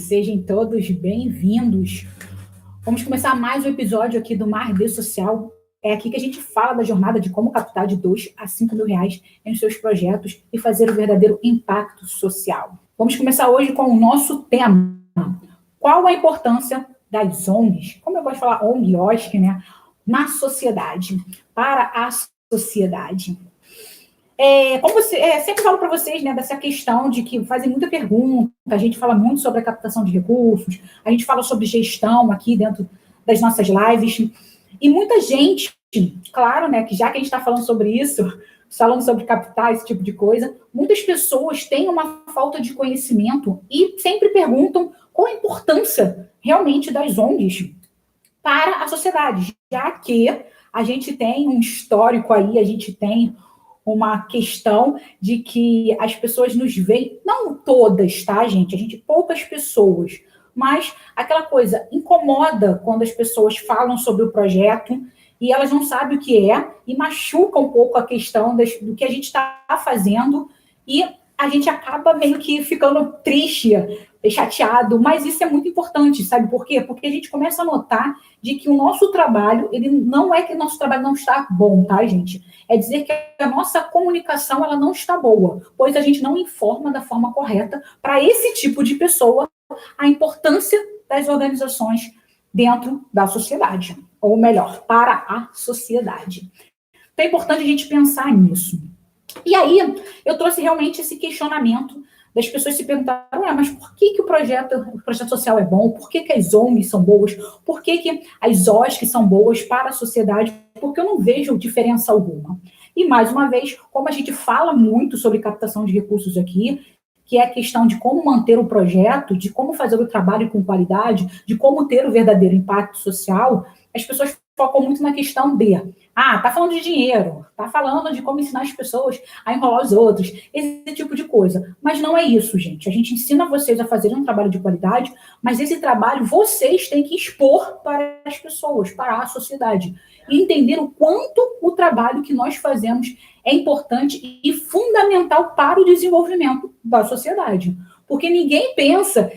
Sejam todos bem-vindos. Vamos começar mais um episódio aqui do Mar de Social. É aqui que a gente fala da jornada de como captar de 2 a 5 mil reais em seus projetos e fazer o verdadeiro impacto social. Vamos começar hoje com o nosso tema. Qual a importância das ONGs, como eu gosto de falar ONG, OSC, né, na sociedade, para a sociedade? Sempre falo para vocês, né, dessa questão de que fazem muita pergunta, a gente fala muito sobre a captação de recursos, a gente fala sobre gestão aqui dentro das nossas lives, e muita gente, claro, né, que já que a gente está falando sobre isso, falando sobre captar esse tipo de coisa, muitas pessoas têm uma falta de conhecimento e sempre perguntam qual a importância realmente das ONGs para a sociedade, já que a gente tem um histórico aí, a gente tem uma questão de que as pessoas nos veem, não todas, tá, gente? Poucas pessoas, mas aquela coisa incomoda quando as pessoas falam sobre o projeto e elas não sabem o que é e machuca um pouco a questão do que a gente está fazendo e a gente acaba meio que ficando triste, chateado, mas isso é muito importante, sabe por quê? Porque a gente começa a notar de que o nosso trabalho, ele não é que o nosso trabalho não está bom, tá, gente? É dizer que a nossa comunicação, ela não está boa, pois a gente não informa da forma correta para esse tipo de pessoa a importância das organizações dentro da sociedade, ou melhor, para a sociedade. Então é importante a gente pensar nisso. E aí, eu trouxe realmente esse questionamento das pessoas se perguntaram, mas por que o projeto social é bom? Por que as ONGs são boas? Por que as OSCs são boas para a sociedade? Porque eu não vejo diferença alguma. E, mais uma vez, como a gente fala muito sobre captação de recursos aqui, que é a questão de como manter o projeto, de como fazer o trabalho com qualidade, de como ter o verdadeiro impacto social, as pessoas focam muito na questão tá falando de dinheiro, tá falando de como ensinar as pessoas a enrolar os outros, esse tipo de coisa. Mas não é isso, gente. A gente ensina vocês a fazerem um trabalho de qualidade, mas esse trabalho vocês têm que expor para as pessoas, para a sociedade, e entender o quanto o trabalho que nós fazemos é importante e fundamental para o desenvolvimento da sociedade. Porque ninguém pensa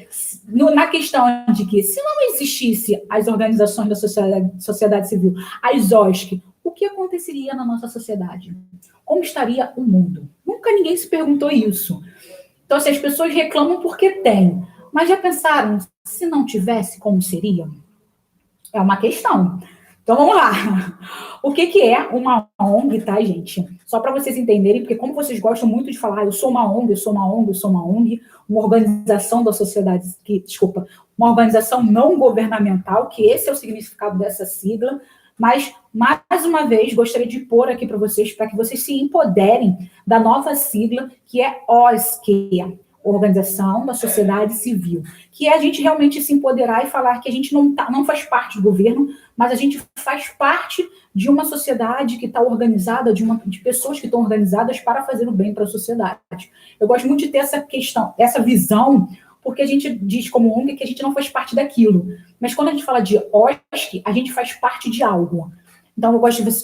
na questão de que, se não existisse as organizações da sociedade civil, as OSC, o que aconteceria na nossa sociedade? Como estaria o mundo? Nunca ninguém se perguntou isso. Então, as pessoas reclamam porque tem. Mas já pensaram, se não tivesse, como seria? É uma questão. Então, vamos lá. O que é uma ONG, tá, gente? Só para vocês entenderem, porque como vocês gostam muito de falar, eu sou uma ONG, eu sou uma ONG, eu sou uma ONG, uma organização da sociedade, uma organização não governamental, que esse é o significado dessa sigla, mas, mais uma vez, gostaria de pôr aqui para que vocês se empoderem da nova sigla, que é OSC, Organização da Sociedade Civil, que é a gente realmente se empoderar e falar que a gente não faz parte do governo, mas a gente faz parte de uma sociedade que está organizada, de pessoas que estão organizadas para fazer o bem para a sociedade. Eu gosto muito de ter essa questão, essa visão, porque a gente diz como ONG que a gente não faz parte daquilo. Mas quando a gente fala de OSC, a gente faz parte de algo. Então,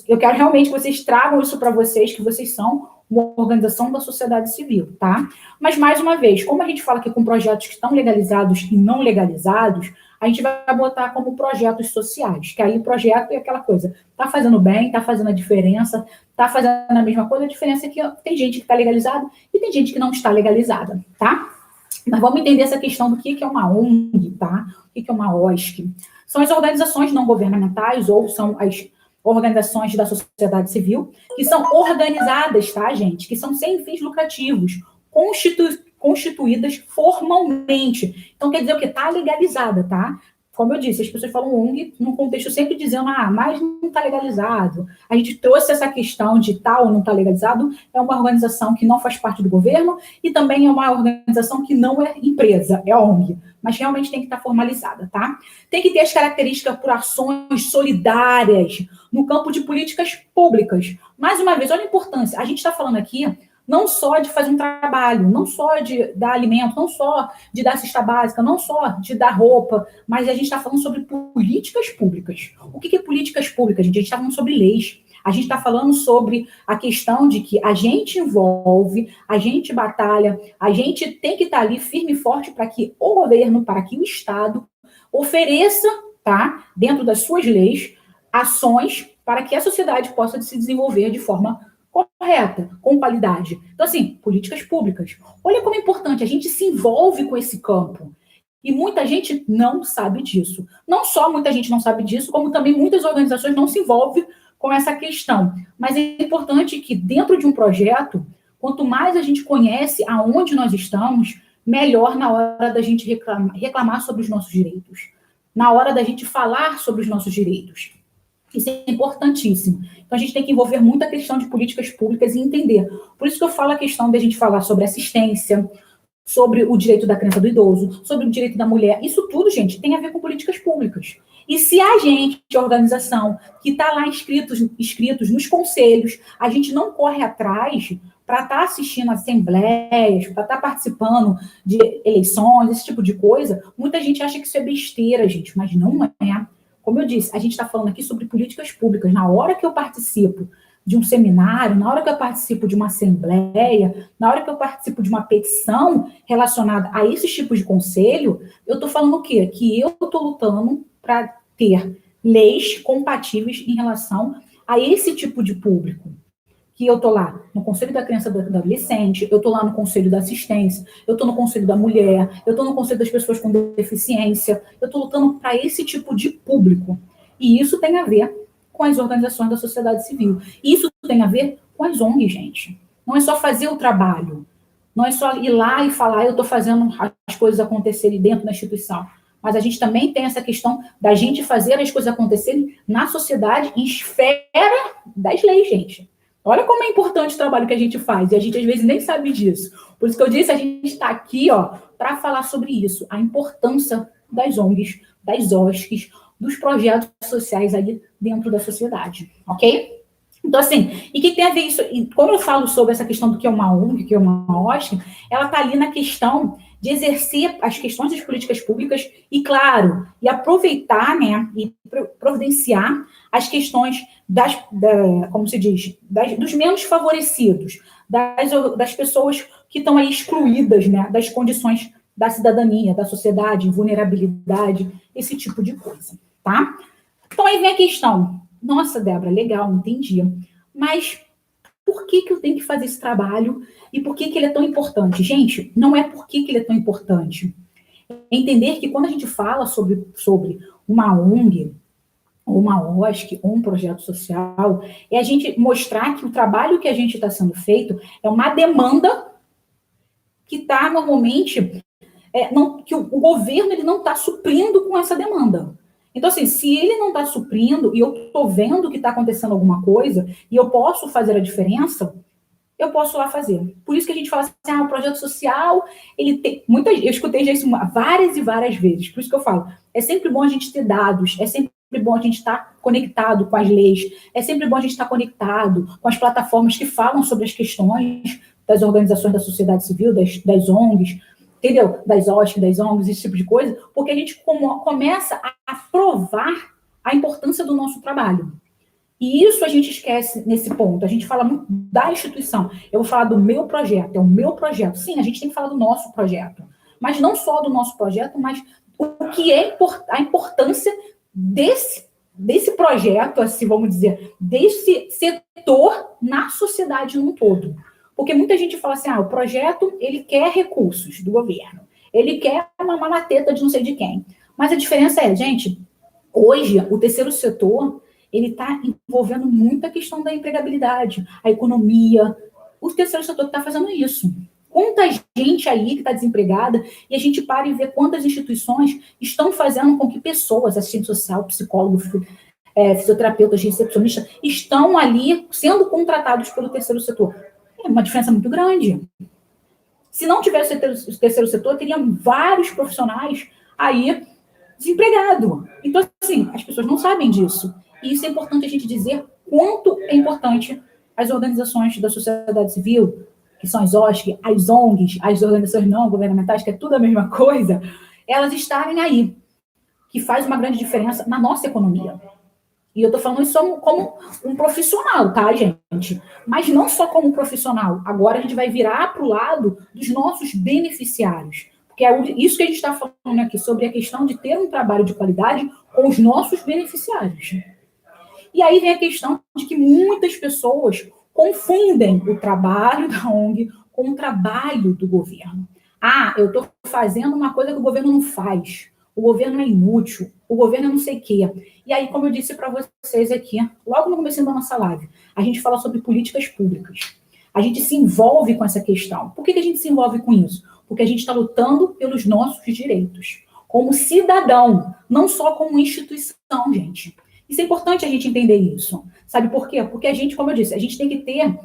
eu quero realmente que vocês tragam isso para vocês, que vocês são uma organização da sociedade civil, tá? Mas, mais uma vez, como a gente fala aqui com projetos que estão legalizados e não legalizados, a gente vai botar como projetos sociais, que aí o projeto é aquela coisa, tá fazendo bem, tá fazendo a diferença, tá fazendo a mesma coisa, a diferença é que tem gente que está legalizada e tem gente que não está legalizada, tá? Mas vamos entender essa questão do que é uma ONG, tá? O que é uma OSC. São as organizações não governamentais ou são as organizações da sociedade civil, que são organizadas, tá, gente? Que são sem fins lucrativos, constituídas formalmente. Então, quer dizer o que? Está legalizada, tá? Como eu disse, as pessoas falam ONG num contexto sempre dizendo, mas não está legalizado. A gente trouxe essa questão de tal ou não está legalizado, é uma organização que não faz parte do governo e também é uma organização que não é empresa, é ONG, mas realmente tem que estar formalizada, tá? Tem que ter as características por ações solidárias no campo de políticas públicas. Mais uma vez, olha a importância, a gente está falando aqui não só de fazer um trabalho, não só de dar alimento, não só de dar cesta básica, não só de dar roupa, mas a gente está falando sobre políticas públicas. O que é políticas públicas, gente? A gente está falando sobre leis. A gente está falando sobre a questão de que a gente envolve, a gente batalha, a gente tem que estar ali firme e forte para que o governo, para que o Estado ofereça, tá, dentro das suas leis, ações para que a sociedade possa se desenvolver de forma correta, com qualidade. Então, assim, políticas públicas. Olha como é importante, a gente se envolve com esse campo. E muita gente não sabe disso. Não só muita gente não sabe disso, como também muitas organizações não se envolvem com essa questão. Mas é importante que, dentro de um projeto, quanto mais a gente conhece aonde nós estamos, melhor na hora da gente reclamar sobre os nossos direitos. Na hora da gente falar sobre os nossos direitos. Isso é importantíssimo. Então, a gente tem que envolver muito a questão de políticas públicas e entender. Por isso que eu falo a questão da gente falar sobre assistência, sobre o direito da criança, do idoso, sobre o direito da mulher. Isso tudo, gente, tem a ver com políticas públicas. E se a gente, a organização, que está lá inscritos nos conselhos, a gente não corre atrás para estar assistindo assembleias, para estar participando de eleições, esse tipo de coisa, muita gente acha que isso é besteira, gente, mas não é. Como eu disse, a gente está falando aqui sobre políticas públicas. Na hora que eu participo de um seminário, na hora que eu participo de uma assembleia, na hora que eu participo de uma petição relacionada a esses tipos de conselho, eu estou falando o quê? Que eu estou lutando para ter leis compatíveis em relação a esse tipo de público. Que eu estou lá no Conselho da Criança e do Adolescente, eu estou lá no Conselho da Assistência, eu estou no Conselho da Mulher, eu estou no Conselho das Pessoas com Deficiência, eu estou lutando para esse tipo de público. E isso tem a ver com as organizações da sociedade civil. E isso tem a ver com as ONGs, gente. Não é só fazer o trabalho, não é só ir lá e falar, eu estou fazendo as coisas acontecerem dentro da instituição. Mas a gente também tem essa questão da gente fazer as coisas acontecerem na sociedade, em esfera das leis, gente. Olha como é importante o trabalho que a gente faz, e a gente às vezes nem sabe disso. Por isso que eu disse, a gente está aqui para falar sobre isso, a importância das ONGs, das OSCs, dos projetos sociais aí dentro da sociedade, ok? Então, assim, e o que tem a ver isso? E quando eu falo sobre essa questão do que é uma ONG, que é uma OSC, ela está ali na questão de exercer as questões das políticas públicas e, claro, e aproveitar, né, e providenciar as questões como se diz, dos menos favorecidos, das pessoas que estão aí excluídas, né, das condições da cidadania, da sociedade, vulnerabilidade, esse tipo de coisa, tá? Então, aí vem a questão. Nossa, Débora, legal, entendi. Mas por que eu tenho que fazer esse trabalho e por que ele é tão importante? Gente, não é por que ele é tão importante. É entender que quando a gente fala sobre uma ONG, ou uma OSC, ou um projeto social, é a gente mostrar que o trabalho que a gente está sendo feito é uma demanda que está normalmente... que o governo ele não está suprindo com essa demanda. Então, assim, se ele não está suprindo e eu estou vendo que está acontecendo alguma coisa e eu posso fazer a diferença, eu posso lá fazer. Por isso que a gente fala assim, o projeto social, ele tem... eu escutei já isso várias e várias vezes. Por isso que eu falo, é sempre bom a gente ter dados, é sempre bom a gente estar conectado com as leis, é sempre bom a gente estar conectado com as plataformas que falam sobre as questões das organizações da sociedade civil, das ONGs, entendeu? Das OSC, das ONGs, esse tipo de coisa, porque a gente começa a provar a importância do nosso trabalho. E isso a gente esquece nesse ponto. A gente fala muito da instituição. Eu vou falar do meu projeto, é o meu projeto. Sim, a gente tem que falar do nosso projeto. Mas não só do nosso projeto, mas o que é a importância desse projeto, assim, vamos dizer, desse setor na sociedade num todo. Porque muita gente fala assim, o projeto, ele quer recursos do governo, ele quer uma malateta de não sei de quem. Mas a diferença é, gente, hoje, o terceiro setor, ele está envolvendo muita questão da empregabilidade, a economia. O terceiro setor está fazendo isso. Quanta gente aí que está desempregada, e a gente para e vê quantas instituições estão fazendo com que pessoas, assistente social, psicólogo, fisioterapeutas, recepcionistas, estão ali sendo contratados pelo terceiro setor. É uma diferença muito grande. Se não tivesse o terceiro setor, teriam vários profissionais aí desempregados. Então, assim, as pessoas não sabem disso. E isso é importante a gente dizer quanto é importante as organizações da sociedade civil, que são as OSC, as ONGs, as organizações não governamentais, que é tudo a mesma coisa, elas estarem aí, que faz uma grande diferença na nossa economia. E eu estou falando isso como um profissional, tá, gente? Mas não só como um profissional. Agora a gente vai virar para o lado dos nossos beneficiários. Porque é isso que a gente está falando aqui, sobre a questão de ter um trabalho de qualidade com os nossos beneficiários. E aí vem a questão de que muitas pessoas confundem o trabalho da ONG com o trabalho do governo. Ah, eu estou fazendo uma coisa que o governo não faz. O governo é inútil. O governo é não sei o quê. E aí, como eu disse para vocês aqui, logo no começo da nossa live, a gente fala sobre políticas públicas. A gente se envolve com essa questão. Por que a gente se envolve com isso? Porque a gente está lutando pelos nossos direitos. Como cidadão, não só como instituição, gente. Isso é importante a gente entender isso. Sabe por quê? Porque a gente, como eu disse, a gente tem que ter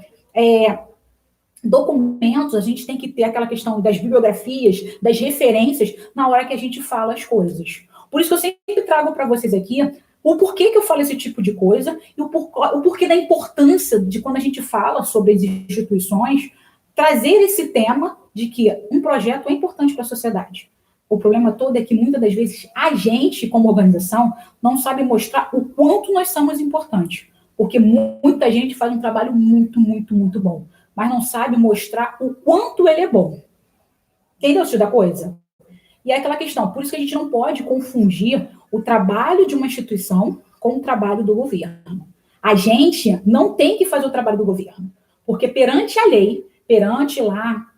documentos, a gente tem que ter aquela questão das bibliografias, das referências, na hora que a gente fala as coisas. Por isso que eu sempre trago para vocês aqui o porquê que eu falo esse tipo de coisa e o porquê da importância de quando a gente fala sobre as instituições, trazer esse tema de que um projeto é importante para a sociedade. O problema todo é que muitas das vezes a gente, como organização, não sabe mostrar o quanto nós somos importantes. Porque muita gente faz um trabalho muito, muito, muito bom, mas não sabe mostrar o quanto ele é bom. Entendeu o da coisa? E é aquela questão, por isso que a gente não pode confundir o trabalho de uma instituição com o trabalho do governo. A gente não tem que fazer o trabalho do governo, porque perante a lei, perante lá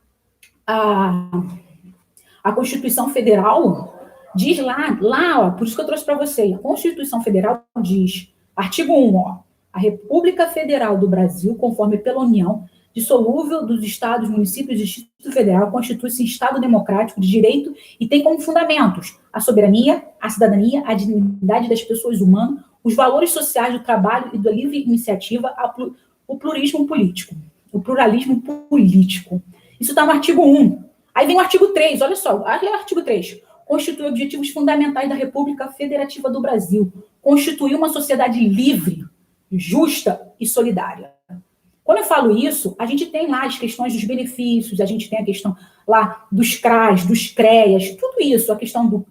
a Constituição Federal, diz lá, ó, por isso que eu trouxe para você, a Constituição Federal diz, artigo 1, ó, a República Federal do Brasil, conforme pela União, dissolúvel dos estados, municípios e Distrito Federal, constitui-se Estado democrático de direito e tem como fundamentos a soberania, a cidadania, a dignidade das pessoas humanas, os valores sociais do trabalho e da livre iniciativa, o pluralismo político. O pluralismo político. Isso está no artigo 1. Aí vem o artigo 3, olha só, olha o artigo 3. Constitui objetivos fundamentais da República Federativa do Brasil. Constituir uma sociedade livre, justa e solidária. Quando eu falo isso, a gente tem lá as questões dos benefícios, a gente tem a questão lá dos CRAs, dos CREAs, tudo isso, a questão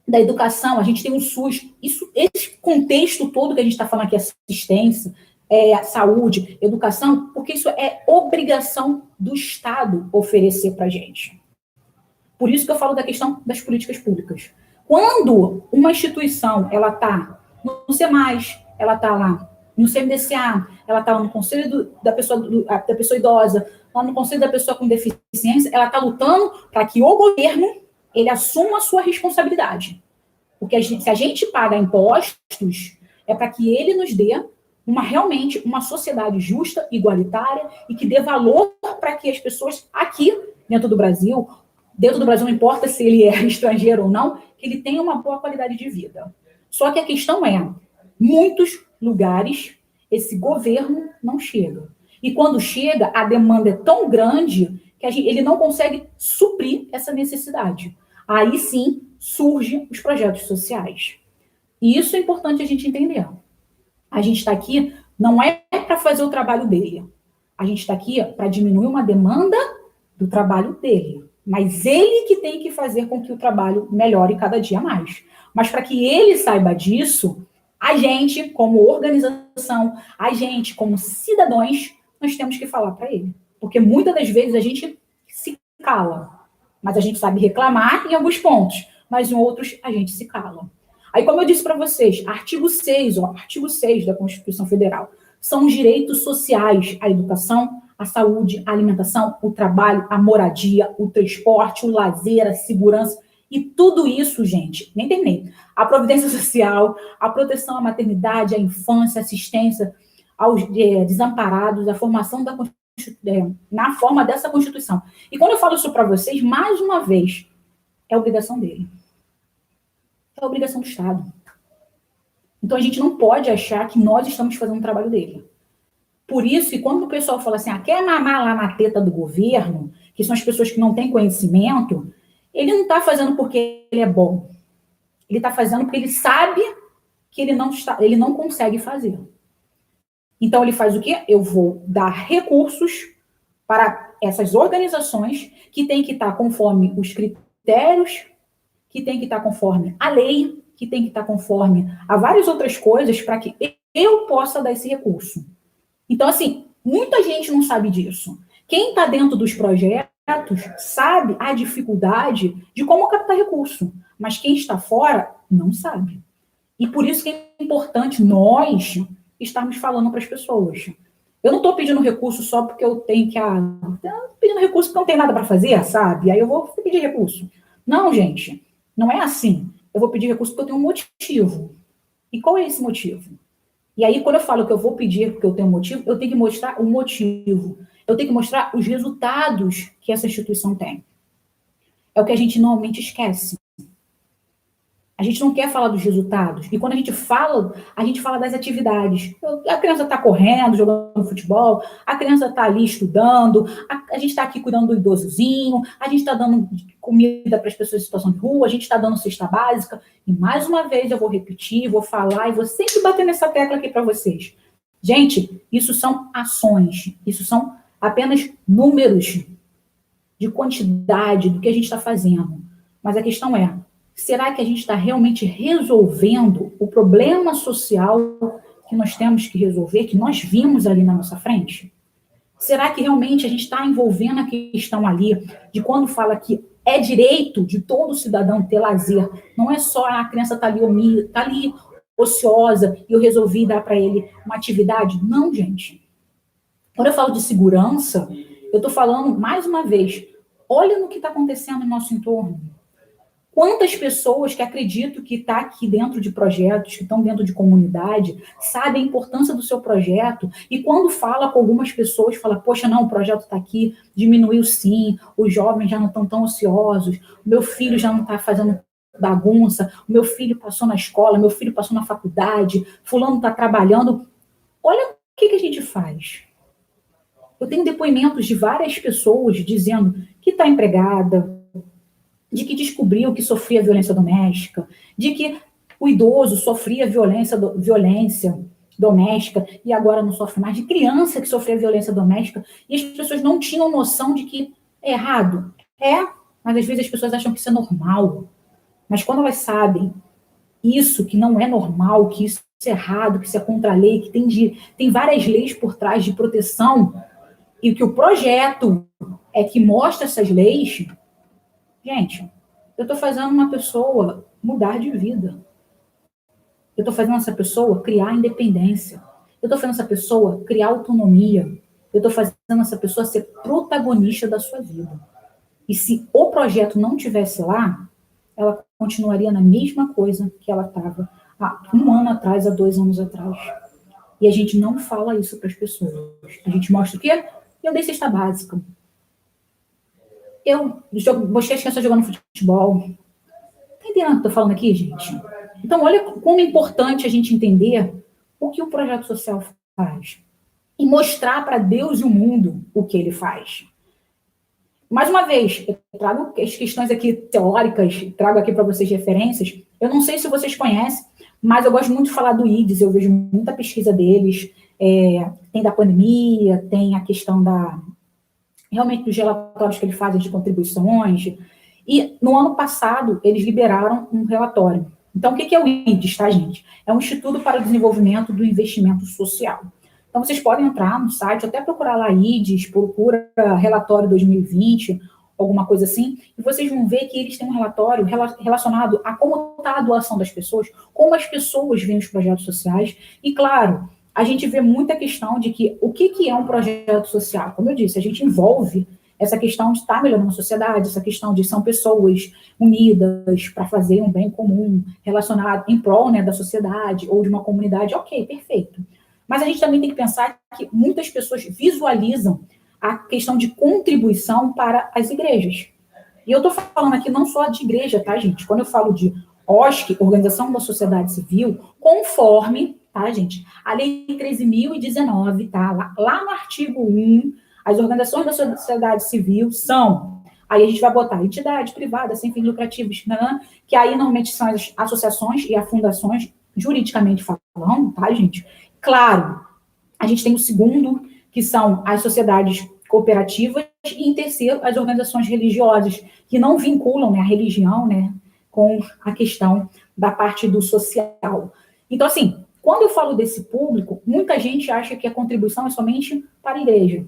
da educação, a gente tem o SUS. Esse contexto todo que a gente está falando aqui, assistência, saúde, educação, porque isso é obrigação do Estado oferecer para a gente. Por isso que eu falo da questão das políticas públicas. Quando uma instituição ela está no SEMAS, ela está lá no CMDCA, ela está no Conselho da pessoa idosa, lá no Conselho da pessoa com deficiência, ela está lutando para que o governo ele assuma a sua responsabilidade. Porque se a gente paga impostos, é para que ele nos dê realmente uma sociedade justa, igualitária e que dê valor para que as pessoas aqui dentro do Brasil não importa se ele é estrangeiro ou não, que ele tenha uma boa qualidade de vida. Só que a questão é, muitos lugares esse governo não chega. E quando chega, a demanda é tão grande que ele não consegue suprir essa necessidade. Aí sim surgem os projetos sociais. E isso é importante a gente entender. A gente está aqui não é para fazer o trabalho dele. A gente está aqui para diminuir uma demanda do trabalho dele. Mas ele que tem que fazer com que o trabalho melhore cada dia mais. Mas para que ele saiba disso, a gente, como organização, a gente, como cidadãos, nós temos que falar para ele. Porque muitas das vezes a gente se cala. Mas a gente sabe reclamar em alguns pontos. Mas em outros a gente se cala. Aí, como eu disse para vocês, artigo 6 da Constituição Federal, são os direitos sociais, a educação, a saúde, a alimentação, o trabalho, a moradia, o transporte, o lazer, a segurança, e tudo isso, gente, nem terminei. A providência social, a proteção à maternidade, à infância, assistência aos desamparados, a formação na forma dessa Constituição. E quando eu falo isso para vocês, mais uma vez, é obrigação dele. É obrigação do Estado. Então, a gente não pode achar que nós estamos fazendo o trabalho dele. Por isso, e quando o pessoal fala assim, quer mamar lá na teta do governo, que são as pessoas que não têm conhecimento, ele não está fazendo porque ele é bom. Ele está fazendo porque ele sabe que ele não consegue fazer. Então, ele faz o quê? Eu vou dar recursos para essas organizações que têm que estar conforme os critérios, que têm que estar conforme a lei, que tem que estar conforme a várias outras coisas para que eu possa dar esse recurso. Então, assim, muita gente não sabe disso. Quem está dentro dos projetos sabe a dificuldade de como captar recurso, mas quem está fora não sabe. E por isso que é importante nós estarmos falando para as pessoas. Eu não estou pedindo recurso só porque eu tenho que... estou pedindo recurso porque não tem nada para fazer, sabe? Aí eu vou pedir recurso. Não, gente, não é assim. Eu vou pedir recurso porque eu tenho um motivo. E qual é esse motivo? E aí, quando eu falo que eu vou pedir porque eu tenho um motivo, eu tenho que mostrar o motivo. Eu tenho que mostrar os resultados que essa instituição tem. É o que a gente normalmente esquece. A gente não quer falar dos resultados. E quando a gente fala das atividades. A criança está correndo, jogando futebol, a criança está ali estudando, a gente está aqui cuidando do idosozinho, a gente está dando comida para as pessoas em situação de rua, a gente está dando cesta básica. E mais uma vez eu vou repetir, vou falar e vou sempre bater nessa tecla aqui para vocês. Gente, isso são ações, isso são apenas números de quantidade do que a gente está fazendo. Mas a questão é, será que a gente está realmente resolvendo o problema social que nós temos que resolver, que nós vimos ali na nossa frente? Será que realmente a gente está envolvendo a questão ali de quando fala que é direito de todo cidadão ter lazer? Não é só a criança está ali ociosa e eu resolvi dar para ele uma atividade? Não, gente. Quando eu falo de segurança, eu estou falando, mais uma vez, olha no que está acontecendo no nosso entorno. Quantas pessoas que acreditam que está aqui dentro de projetos, que estão dentro de comunidade, sabem a importância do seu projeto, e quando fala com algumas pessoas, fala, poxa, não, o projeto está aqui, diminuiu sim, os jovens já não estão tão ociosos, o meu filho já não está fazendo bagunça, o meu filho passou na escola, meu filho passou na faculdade, fulano está trabalhando. Olha o que a gente faz. Eu tenho depoimentos de várias pessoas dizendo que está empregada, de que descobriu que sofria violência doméstica, de que o idoso sofria violência doméstica e agora não sofre mais, de criança que sofria violência doméstica, e as pessoas não tinham noção de que é errado. Mas às vezes as pessoas acham que isso é normal. Mas quando elas sabem isso, que não é normal, que isso é errado, que isso é contra a lei, que tem várias leis por trás de proteção, e que o projeto é que mostra essas leis, gente, eu estou fazendo uma pessoa mudar de vida. Eu estou fazendo essa pessoa criar independência. Eu estou fazendo essa pessoa criar autonomia. Eu estou fazendo essa pessoa ser protagonista da sua vida. E se o projeto não tivesse lá, ela continuaria na mesma coisa que ela estava há 1 ano atrás, há 2 anos atrás. E a gente não fala isso para as pessoas. A gente mostra o quê? Eu dei cesta básica. Eu mostrei as crianças jogando futebol. Tá entendendo o que eu tô falando aqui, gente? Então, olha como é importante a gente entender o que o projeto social faz. E mostrar para Deus e o mundo o que ele faz. Mais uma vez, eu trago as questões aqui teóricas, trago aqui para vocês referências. Eu não sei se vocês conhecem, mas eu gosto muito de falar do IDES, eu vejo muita pesquisa deles. Tem da pandemia, tem a questão realmente dos relatórios que eles fazem de contribuições. E no ano passado, eles liberaram um relatório. Então, o que é o IDES, tá, gente? É um Instituto para o Desenvolvimento do Investimento Social. Então, vocês podem entrar no site, até procurar lá IDES, procura relatório 2020, alguma coisa assim, e vocês vão ver que eles têm um relatório relacionado a como está a doação das pessoas, como as pessoas veem os projetos sociais, e, claro, a gente vê muita questão de que o que é um projeto social? Como eu disse, a gente envolve essa questão de estar melhorando a sociedade, essa questão de são pessoas unidas para fazer um bem comum, relacionado em prol, né, da sociedade ou de uma comunidade. Ok, perfeito. Mas a gente também tem que pensar que muitas pessoas visualizam a questão de contribuição para as igrejas. E eu estou falando aqui não só de igreja, tá, gente? Quando eu falo de OSC, Organização da Sociedade Civil, conforme, tá, gente? A Lei 13.019, tá? Lá no artigo 1, as organizações da sociedade civil são, aí a gente vai botar entidades privadas, sem fins lucrativos, né, que aí normalmente são as associações e as fundações, juridicamente falando, tá, gente? Claro, a gente tem o segundo, que são as sociedades cooperativas, e em terceiro, as organizações religiosas, que não vinculam, né, a religião, né, com a questão da parte do social. Então, assim, quando eu falo desse público, muita gente acha que a contribuição é somente para a igreja.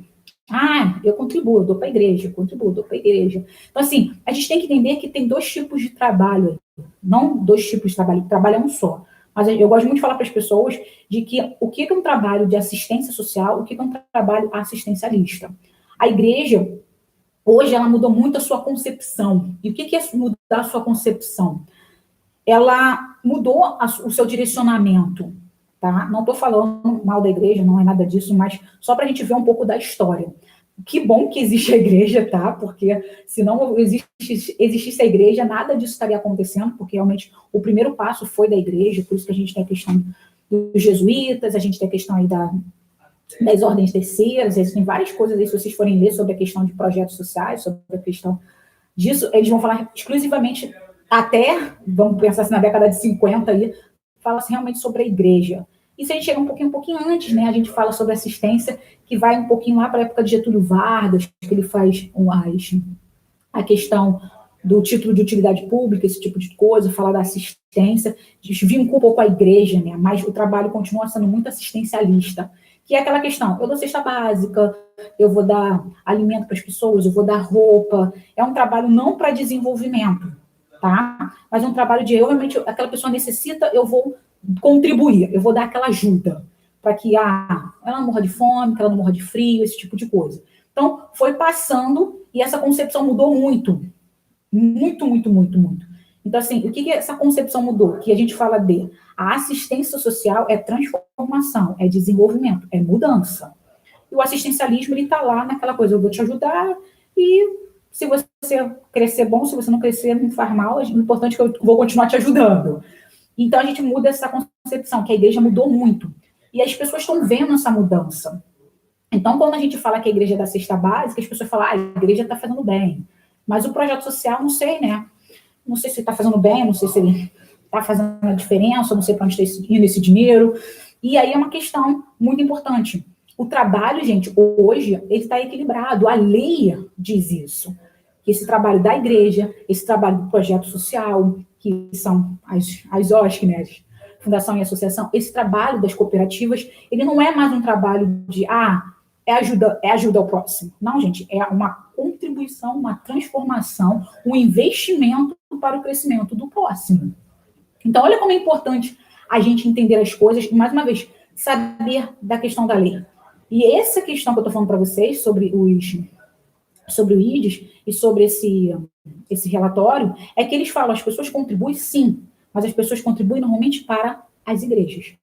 Ah, eu contribuo, eu dou para a igreja, eu contribuo, eu dou para a igreja. Então, assim, a gente tem que entender que tem dois tipos de trabalho, não dois tipos de trabalho, trabalho é um só. Mas eu gosto muito de falar para as pessoas de que o que é um trabalho de assistência social, o que é um trabalho assistencialista. A igreja, hoje, ela mudou muito a sua concepção. E o que é mudar a sua concepção? Ela mudou o seu direcionamento, tá? Não estou falando mal da igreja, não é nada disso, mas só para a gente ver um pouco da história. Que bom que existe a igreja, tá? Porque se não existisse a igreja, nada disso estaria acontecendo, porque realmente o primeiro passo foi da igreja, por isso que a gente tem a questão dos jesuítas, a gente tem a questão aí das ordens terceiras, existem várias coisas aí, se vocês forem ler sobre a questão de projetos sociais, sobre a questão disso, eles vão falar exclusivamente, até, vamos pensar assim, na década de 50 aí, fala-se realmente sobre a igreja. E se a gente chegar um pouquinho antes, né, a gente fala sobre assistência, que vai um pouquinho lá para a época de Getúlio Vargas, que ele faz a questão do título de utilidade pública, esse tipo de coisa, falar da assistência, desvincula um pouco a igreja, né, mas o trabalho continua sendo muito assistencialista, que é aquela questão, eu dou cesta básica, eu vou dar alimento para as pessoas, eu vou dar roupa, é um trabalho não para desenvolvimento, tá? Mas é um trabalho de, realmente, aquela pessoa necessita, eu vou contribuir, eu vou dar aquela ajuda, para que ela não morra de fome, que ela não morra de frio, esse tipo de coisa. Então, foi passando e essa concepção mudou muito. Muito, muito, muito, muito. Então, assim, o que essa concepção mudou? Que a gente fala de a assistência social é transformação, é desenvolvimento, é mudança. E o assistencialismo, ele está lá naquela coisa, eu vou te ajudar e se você crescer bom, se você não crescer, não faz mal, o importante é que eu vou continuar te ajudando. Então, a gente muda essa concepção, que a igreja mudou muito. E as pessoas estão vendo essa mudança. Então, quando a gente fala que a igreja é da cesta básica, as pessoas falam, a igreja está fazendo bem. Mas o projeto social, não sei, né? Não sei se está fazendo bem, não sei se ele está fazendo a diferença, não sei para onde está indo esse dinheiro. E aí é uma questão muito importante. O trabalho, gente, hoje, ele está equilibrado. A lei diz isso. Que esse trabalho da igreja, esse trabalho do projeto social, que são as OSC, né? Fundação e associação, esse trabalho das cooperativas, ele não é mais um trabalho de, é ajuda ao próximo. Não, gente, é uma contribuição, uma transformação, um investimento para o crescimento do próximo. Então, olha como é importante a gente entender as coisas e, mais uma vez, saber da questão da lei. E essa questão que eu estou falando para vocês sobre o IDES e sobre esse relatório, é que eles falam, as pessoas contribuem sim, mas as pessoas contribuem normalmente para as igrejas.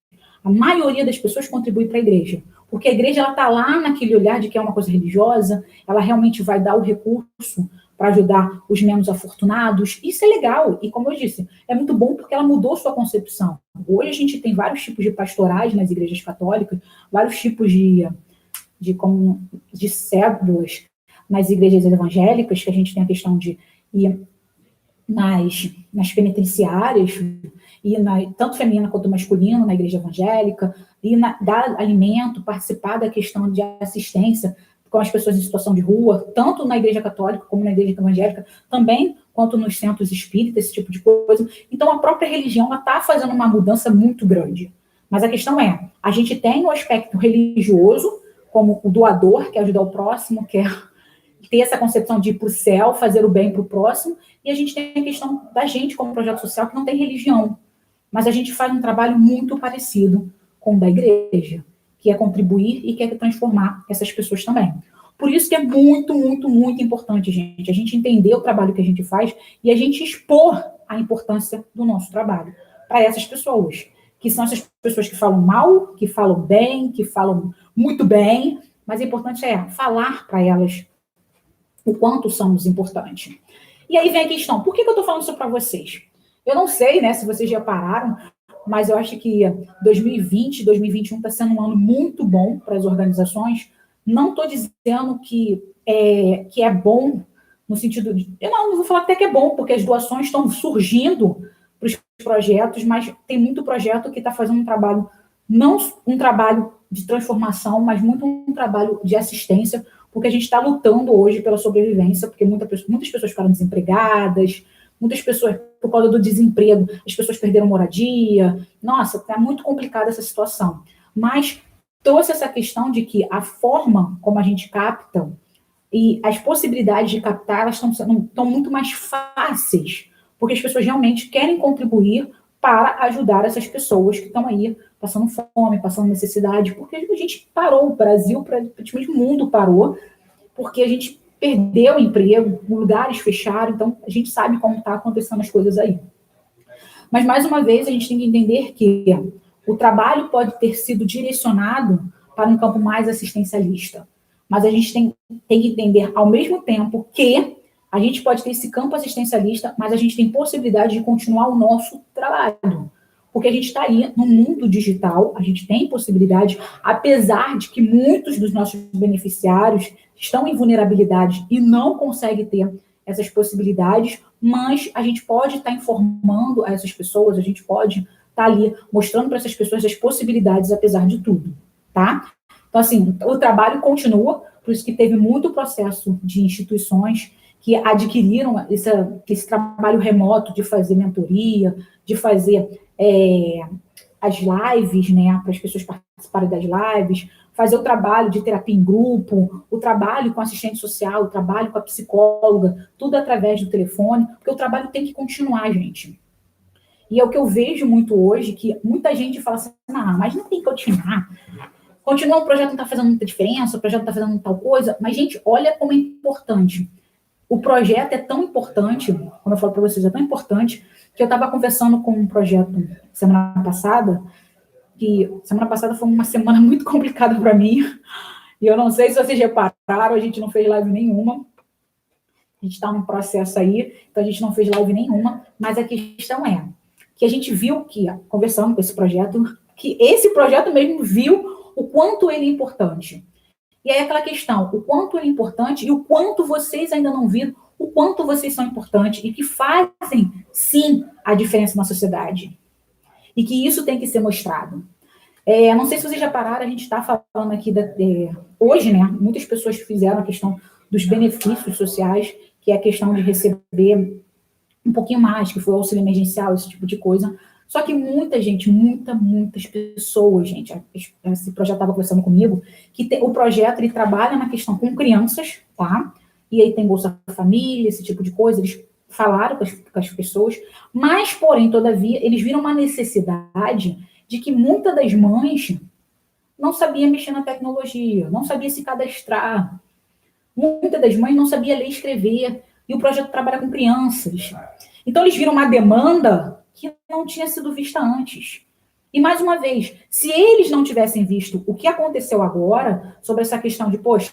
A maioria das pessoas contribui para a igreja, porque a igreja está lá naquele olhar de que é uma coisa religiosa, ela realmente vai dar o recurso para ajudar os menos afortunados. Isso é legal, e como eu disse, é muito bom porque ela mudou sua concepção. Hoje a gente tem vários tipos de pastorais nas igrejas católicas, vários tipos de cédulas nas igrejas evangélicas, que a gente tem a questão de ir nas penitenciárias, ir tanto feminina quanto masculina, na igreja evangélica, dar alimento, participar da questão de assistência com as pessoas em situação de rua, tanto na igreja católica como na igreja evangélica, também quanto nos centros espíritas, esse tipo de coisa. Então, a própria religião está fazendo uma mudança muito grande. Mas a questão é, a gente tem o aspecto religioso, como o doador, que é ajudar o próximo, quer ter essa concepção de ir para o céu, fazer o bem para o próximo, e a gente tem a questão da gente como projeto social que não tem religião, mas a gente faz um trabalho muito parecido com o da igreja, que é contribuir e quer transformar essas pessoas também. Por isso que é muito, muito, muito importante, gente, a gente entender o trabalho que a gente faz e a gente expor a importância do nosso trabalho para essas pessoas, que são essas pessoas que falam mal, que falam bem, que falam muito bem, mas o importante é falar para elas o quanto somos importantes. E aí vem a questão, por que eu estou falando isso para vocês? Eu não sei, né, se vocês já pararam, mas eu acho que 2020, 2021 está sendo um ano muito bom para as organizações. Não estou dizendo que é bom no sentido de... Eu não vou falar até que é bom, porque as doações estão surgindo para os projetos, mas tem muito projeto que está fazendo um trabalho, não um trabalho de transformação, mas muito um trabalho de assistência, porque a gente está lutando hoje pela sobrevivência, porque muitas pessoas ficaram desempregadas, muitas pessoas, por causa do desemprego, as pessoas perderam moradia. Nossa, tá muito complicada essa situação. Mas trouxe essa questão de que a forma como a gente capta e as possibilidades de captar, elas estão muito mais fáceis, porque as pessoas realmente querem contribuir para ajudar essas pessoas que estão aí passando fome, passando necessidade, porque a gente parou, o Brasil, praticamente o mundo parou, porque a gente perdeu o emprego, lugares fecharam, então a gente sabe como está acontecendo as coisas aí. Mas, mais uma vez, a gente tem que entender que o trabalho pode ter sido direcionado para um campo mais assistencialista, mas a gente tem que entender, ao mesmo tempo, que a gente pode ter esse campo assistencialista, mas a gente tem possibilidade de continuar o nosso trabalho. Porque a gente está aí no mundo digital, a gente tem possibilidade, apesar de que muitos dos nossos beneficiários estão em vulnerabilidade e não conseguem ter essas possibilidades, mas a gente pode estar informando a essas pessoas, a gente pode estar ali mostrando para essas pessoas as possibilidades, apesar de tudo, tá? Então, assim, o trabalho continua, por isso que teve muito processo de instituições que adquiriram esse trabalho remoto de fazer mentoria, de fazer as lives, né, para as pessoas participarem das lives, fazer o trabalho de terapia em grupo, o trabalho com assistente social, o trabalho com a psicóloga, tudo através do telefone, porque o trabalho tem que continuar, gente. E é o que eu vejo muito hoje, que muita gente fala assim, mas não tem que continuar. Continua, o projeto não está fazendo muita diferença, o projeto não está fazendo tal coisa, mas, gente, olha como é importante. O projeto é tão importante, como eu falo para vocês, é tão importante, que eu estava conversando com um projeto semana passada, que semana passada foi uma semana muito complicada para mim, e eu não sei se vocês repararam, a gente não fez live nenhuma, a gente está num processo aí, então a gente não fez live nenhuma, mas a questão é que a gente viu que, conversando com esse projeto, que esse projeto mesmo viu o quanto ele é importante. E aí aquela questão, o quanto ele é importante e o quanto vocês ainda não viram, o quanto vocês são importantes e que fazem, sim, a diferença na sociedade. E que isso tem que ser mostrado. Não sei se vocês já pararam, a gente está falando aqui, hoje, né, muitas pessoas fizeram a questão dos benefícios sociais, que é a questão de receber um pouquinho mais, que foi o auxílio emergencial, esse tipo de coisa. Só que muita gente, muitas pessoas, gente, esse projeto estava conversando comigo, que o projeto, ele trabalha na questão com crianças, tá? E aí tem Bolsa Família, esse tipo de coisa, eles falaram com as pessoas, mas, porém, todavia, eles viram uma necessidade de que muitas das mães não sabiam mexer na tecnologia, não sabia se cadastrar, muitas das mães não sabia ler e escrever, e o projeto trabalha com crianças. Então, eles viram uma demanda que não tinha sido vista antes. E, mais uma vez, se eles não tivessem visto o que aconteceu agora, sobre essa questão de, poxa,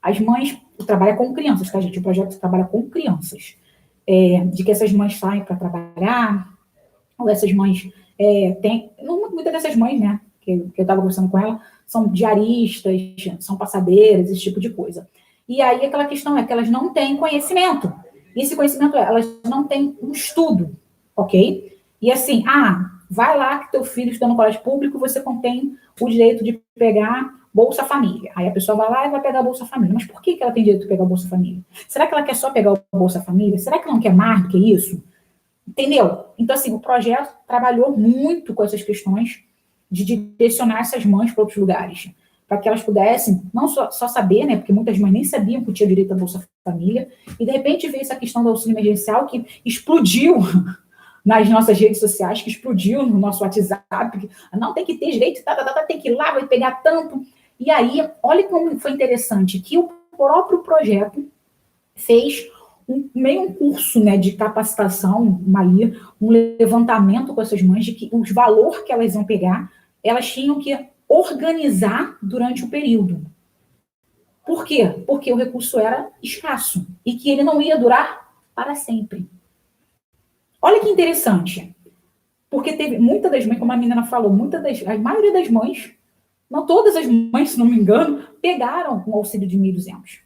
as mães trabalham com crianças, tá, gente? O projeto trabalha com crianças. De que essas mães saem para trabalhar, ou essas mães muitas dessas mães, né, que eu estava conversando com ela, são diaristas, são passadeiras, esse tipo de coisa. E aí aquela questão é que elas não têm conhecimento. E esse conhecimento elas não têm um estudo, ok? E assim, vai lá que teu filho estuda no colégio público, você contém o direito de pegar Bolsa Família. Aí a pessoa vai lá e vai pegar a Bolsa Família. Mas por que ela tem direito de pegar a Bolsa Família? Será que ela quer só pegar a Bolsa Família? Será que ela não quer mais do que isso? Entendeu? Então, assim, o projeto trabalhou muito com essas questões de direcionar essas mães para outros lugares, para que elas pudessem não só saber, né, porque muitas mães nem sabiam que tinha direito à Bolsa Família, e de repente veio essa questão do auxílio emergencial que explodiu nas nossas redes sociais, que explodiu no nosso WhatsApp, que não tem que ter direito, tem que ir lá, vai pegar tanto. E aí, olha como foi interessante, que o próprio projeto fez meio um curso, né, de capacitação, um levantamento com essas mães de que os valores que elas iam pegar, elas tinham que organizar durante o período. Por quê? Porque o recurso era escasso e que ele não ia durar para sempre. Olha que interessante. Porque teve muitas das mães, como a menina falou, a maioria das mães, não todas as mães, se não me engano, pegaram o auxílio de 1.200.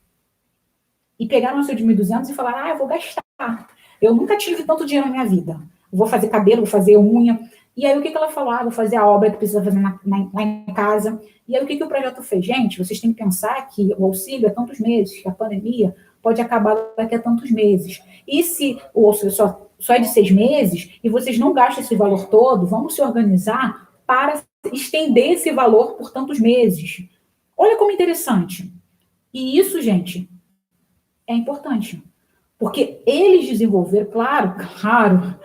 E pegaram o auxílio de 1.200 e falaram, eu vou gastar. Eu nunca tive tanto dinheiro na minha vida. Vou fazer cabelo, vou fazer unha. E aí o que ela falou? Vou fazer a obra que precisa fazer lá em casa. E aí o que o projeto fez? Gente, vocês têm que pensar que o auxílio é tantos meses, que a pandemia pode acabar daqui a tantos meses. E se o auxílio só é de 6 meses e vocês não gastam esse valor todo, vamos se organizar para estender esse valor por tantos meses. Olha como interessante. E isso, gente, é importante. Porque eles desenvolveram, claro,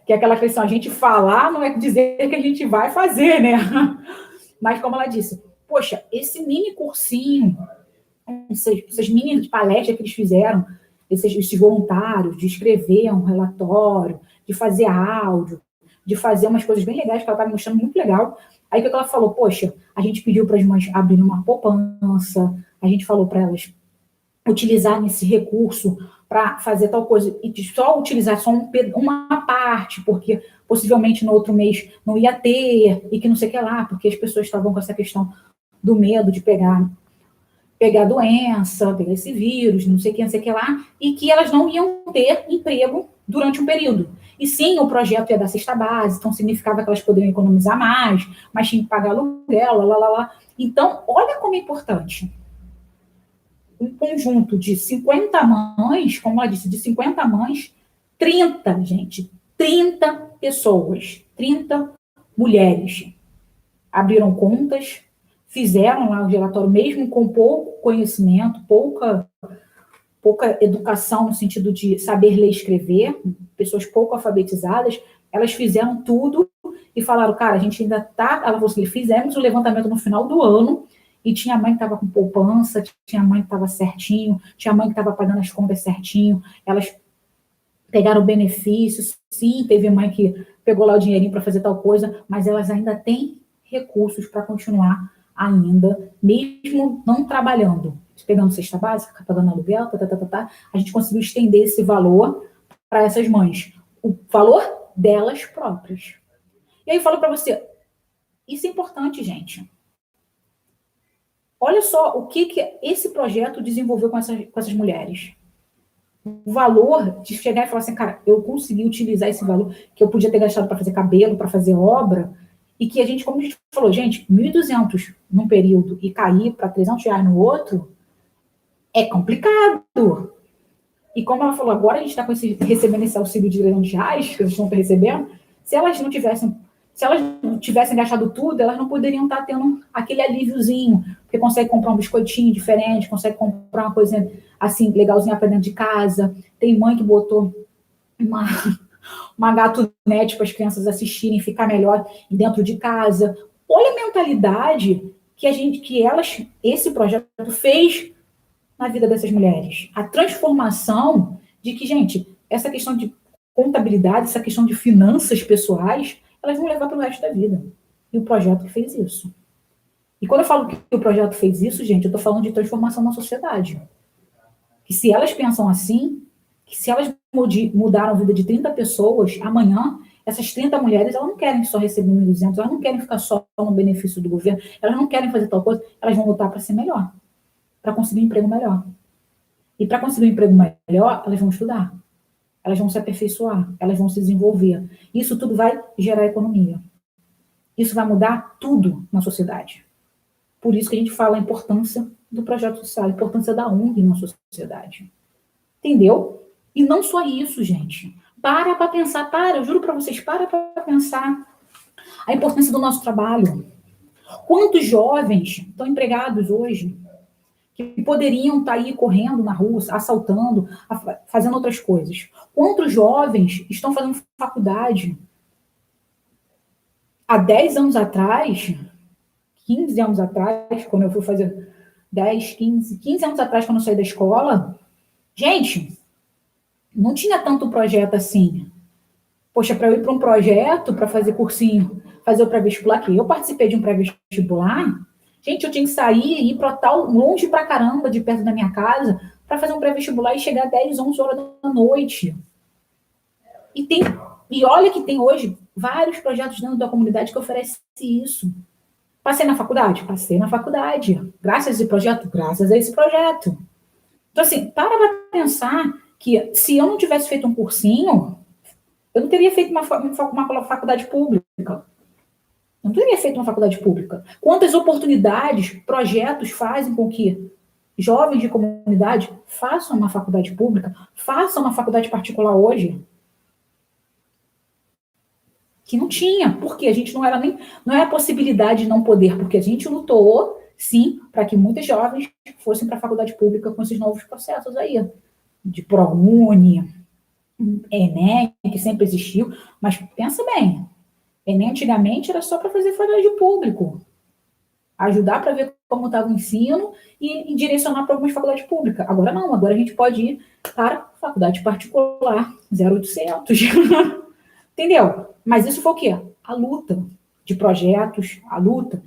que é aquela questão, a gente falar não é dizer que a gente vai fazer, né? Mas como ela disse, poxa, esse mini cursinho, essas mini palestras que eles fizeram, esses voluntários, de escrever um relatório, de fazer áudio, de fazer umas coisas bem legais que ela estava me mostrando, muito legal. Aí o que ela falou? Poxa, a gente pediu para as mães abrirem uma poupança, a gente falou para elas utilizarem esse recurso para fazer tal coisa, e só utilizar só uma parte, porque possivelmente no outro mês não ia ter, e que não sei o que lá, porque as pessoas estavam com essa questão do medo de pegar a doença, pegar esse vírus, não sei o que lá, e que elas não iam ter emprego durante um período. E sim, o projeto ia dar cesta base, então significava que elas poderiam economizar mais, mas tinha que pagar aluguel, lá. Então, olha como é importante. Um conjunto de 50 mães, como ela disse, de 50 mães, 30, gente, 30 pessoas, 30 mulheres abriram contas, fizeram lá o relatório, mesmo com pouco conhecimento, pouca educação no sentido de saber ler e escrever, pessoas pouco alfabetizadas, elas fizeram tudo e falaram, cara, a gente ainda tá, ela falou assim, fizemos o levantamento no final do ano, e tinha mãe que estava com poupança, tinha mãe que estava certinho, tinha mãe que estava pagando as contas certinho, elas pegaram benefícios, sim, teve mãe que pegou lá o dinheirinho para fazer tal coisa, mas elas ainda têm recursos para continuar ainda, mesmo não trabalhando, pegando cesta básica, pagando aluguel, a gente conseguiu estender esse valor para essas mães, o valor delas próprias. E aí eu falo para você, isso é importante, gente. Olha só o que esse projeto desenvolveu com essas mulheres. O valor de chegar e falar assim, cara, eu consegui utilizar esse valor que eu podia ter gastado para fazer cabelo, para fazer obra, e que a gente, como a gente falou, gente, 1.200 num período e cair para R$300 no outro, é complicado. E como ela falou, agora a gente está recebendo esse auxílio de R$300 que eles estão recebendo, se elas não tivessem gastado tudo, elas não poderiam estar tendo aquele alíviozinho, porque consegue comprar um biscoitinho diferente, consegue comprar uma coisinha assim, legalzinha para dentro de casa. Tem mãe que botou uma gatunete para as crianças assistirem, ficar melhor dentro de casa. Olha a mentalidade esse projeto fez na vida dessas mulheres. A transformação de que, gente, essa questão de contabilidade, essa questão de finanças pessoais, elas vão levar para o resto da vida. E o projeto fez isso. E quando eu falo que o projeto fez isso, gente, eu estou falando de transformação na sociedade. Que se elas pensam assim, que se elas mudaram a vida de 30 pessoas, amanhã, essas 30 mulheres, elas não querem só receber 1.200, elas não querem ficar só no benefício do governo, elas não querem fazer tal coisa, elas vão lutar para ser melhor, para conseguir um emprego melhor. E para conseguir um emprego melhor, elas vão estudar. Elas vão se aperfeiçoar, elas vão se desenvolver. Isso tudo vai gerar economia. Isso vai mudar tudo na sociedade. Por isso que a gente fala a importância do projeto social, a importância da ONG na sociedade. Entendeu? E não só isso, gente. Para pensar, eu juro para vocês, para pensar a importância do nosso trabalho. Quantos jovens estão empregados hoje que poderiam estar aí correndo na rua, assaltando, fazendo outras coisas? Quantos jovens estão fazendo faculdade? Há 10 anos atrás, 15 anos atrás, quando eu fui fazer 15 anos atrás, quando eu saí da escola, gente, não tinha tanto projeto assim. Poxa, para eu ir para um projeto, para fazer cursinho, fazer o pré-vestibular aqui. Eu participei de um pré-vestibular, gente, eu tinha que sair e ir para tal, longe pra caramba, de perto da minha casa, para fazer um pré-vestibular e chegar 10, 11 horas da noite. E olha que tem hoje vários projetos dentro da comunidade que oferecem isso. Passei na faculdade? Passei na faculdade. Graças a esse projeto? Graças a esse projeto. Então, assim, para pensar que se eu não tivesse feito um cursinho, eu não teria feito uma faculdade pública. Eu não teria feito uma faculdade pública. Quantas oportunidades, projetos fazem com que Jovens de comunidade, façam uma faculdade pública, façam uma faculdade particular hoje, que não tinha, porque a gente não é a possibilidade de não poder, porque a gente lutou, sim, para que muitos jovens fossem para a faculdade pública com esses novos processos aí, de ProUni, Enem, que sempre existiu, mas pensa bem, Enem antigamente era só para fazer faculdade público, ajudar para ver como estava o ensino e direcionar para algumas faculdades públicas. Agora não, agora a gente pode ir para faculdade particular, 0800. Entendeu? Mas isso foi o quê? A luta de projetos, a luta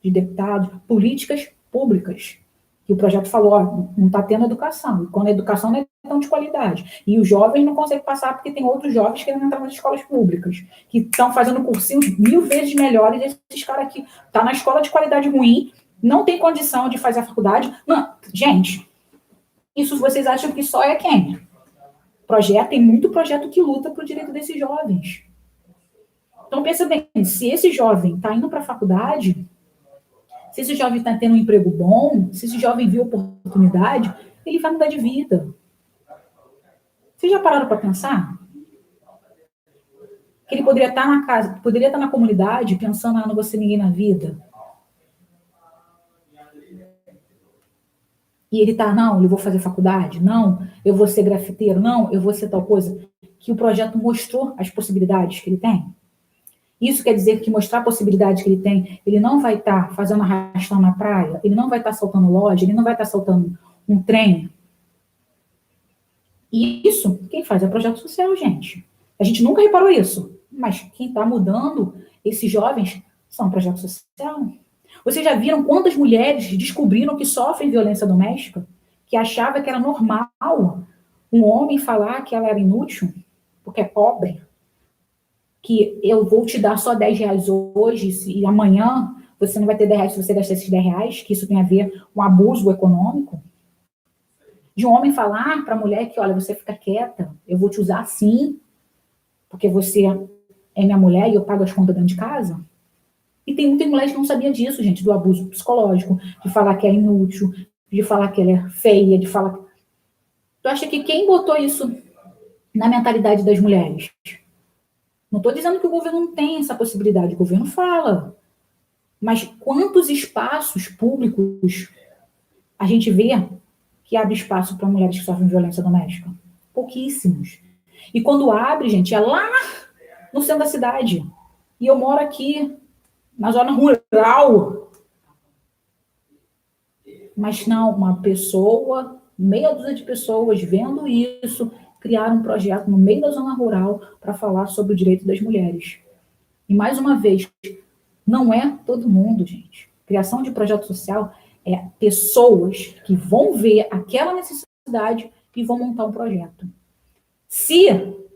de deputados, políticas públicas. Que o projeto falou, ó, não está tendo educação. E quando a educação não é tão de qualidade. E os jovens não conseguem passar porque tem outros jovens querendo entrar nas escolas públicas, que estão fazendo cursinhos 1000 vezes melhores. E esses caras aqui estão na escola de qualidade ruim, não tem condição de fazer a faculdade. Não, gente, isso vocês acham que só é quem? Projeto, tem muito projeto que luta pro direito desses jovens. Então, pensa bem, se esse jovem está indo para a faculdade, se esse jovem está tendo um emprego bom, se esse jovem viu oportunidade, ele vai mudar de vida. Vocês já pararam para pensar? Que ele poderia estar na casa, poderia estar na comunidade pensando, não vou ser ninguém na vida. E ele tá, não, eu vou fazer faculdade, não, eu vou ser grafiteiro, não, eu vou ser tal coisa. Que o projeto mostrou as possibilidades que ele tem. Isso quer dizer que mostrar a possibilidade que ele tem, ele não vai estar fazendo arrastão na praia, ele não vai estar saltando loja, ele não vai estar saltando um trem. E isso, quem faz é projeto social, gente. A gente nunca reparou isso, mas quem está mudando esses jovens são projeto social. Vocês já viram quantas mulheres descobriram que sofrem violência doméstica? Que achava que era normal um homem falar que ela era inútil, porque é pobre, que eu vou te dar só 10 reais hoje e amanhã você não vai ter 10 reais se você gastar esses 10 reais, que isso tem a ver com abuso econômico. De um homem falar para a mulher que, olha, você fica quieta, eu vou te usar assim, porque você é minha mulher e eu pago as contas dentro de casa. E tem muitas mulheres que não sabiam disso, gente, do abuso psicológico, de falar que é inútil, de falar que ela é feia, de falar... Tu acha que quem botou isso na mentalidade das mulheres? Não estou dizendo que o governo não tem essa possibilidade, o governo fala. Mas quantos espaços públicos a gente vê que abre espaço para mulheres que sofrem violência doméstica? Pouquíssimos. E quando abre, gente, é lá no centro da cidade. E eu moro aqui, na zona rural. Mas não, uma pessoa, meia dúzia de pessoas vendo isso, criaram um projeto no meio da zona rural para falar sobre o direito das mulheres. E mais uma vez, não é todo mundo, gente. Criação de projeto social é pessoas que vão ver aquela necessidade e vão montar um projeto. Se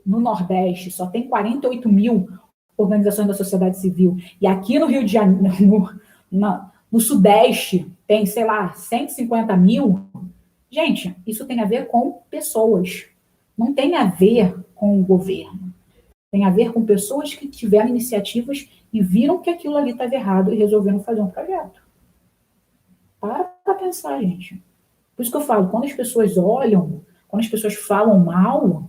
no Nordeste só tem 48 mil organizações da sociedade civil e aqui no Rio de Janeiro, no Sudeste, tem, sei lá, 150 mil, gente, isso tem a ver com pessoas. Não tem a ver com o governo. Tem a ver com pessoas que tiveram iniciativas e viram que aquilo ali estava errado e resolveram fazer um projeto. Para pensar, gente. Por isso que eu falo, quando as pessoas olham, quando as pessoas falam mal,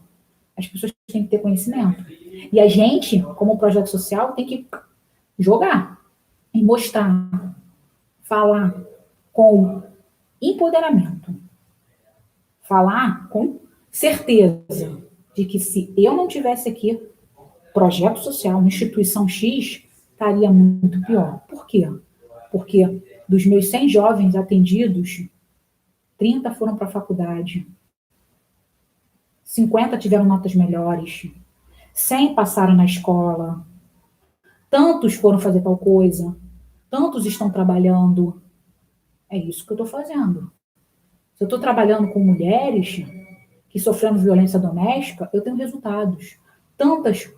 as pessoas têm que ter conhecimento. E a gente, como projeto social, tem que jogar e mostrar, falar com empoderamento. Falar com certeza de que se eu não tivesse aqui projeto social, uma instituição X, estaria muito pior. Por quê? Porque dos meus 100 jovens atendidos, 30 foram para a faculdade, 50 tiveram notas melhores, 100 passaram na escola, tantos foram fazer tal coisa, tantos estão trabalhando. É isso que eu estou fazendo. Se eu estou trabalhando com mulheres que sofreram violência doméstica, eu tenho resultados. Tantas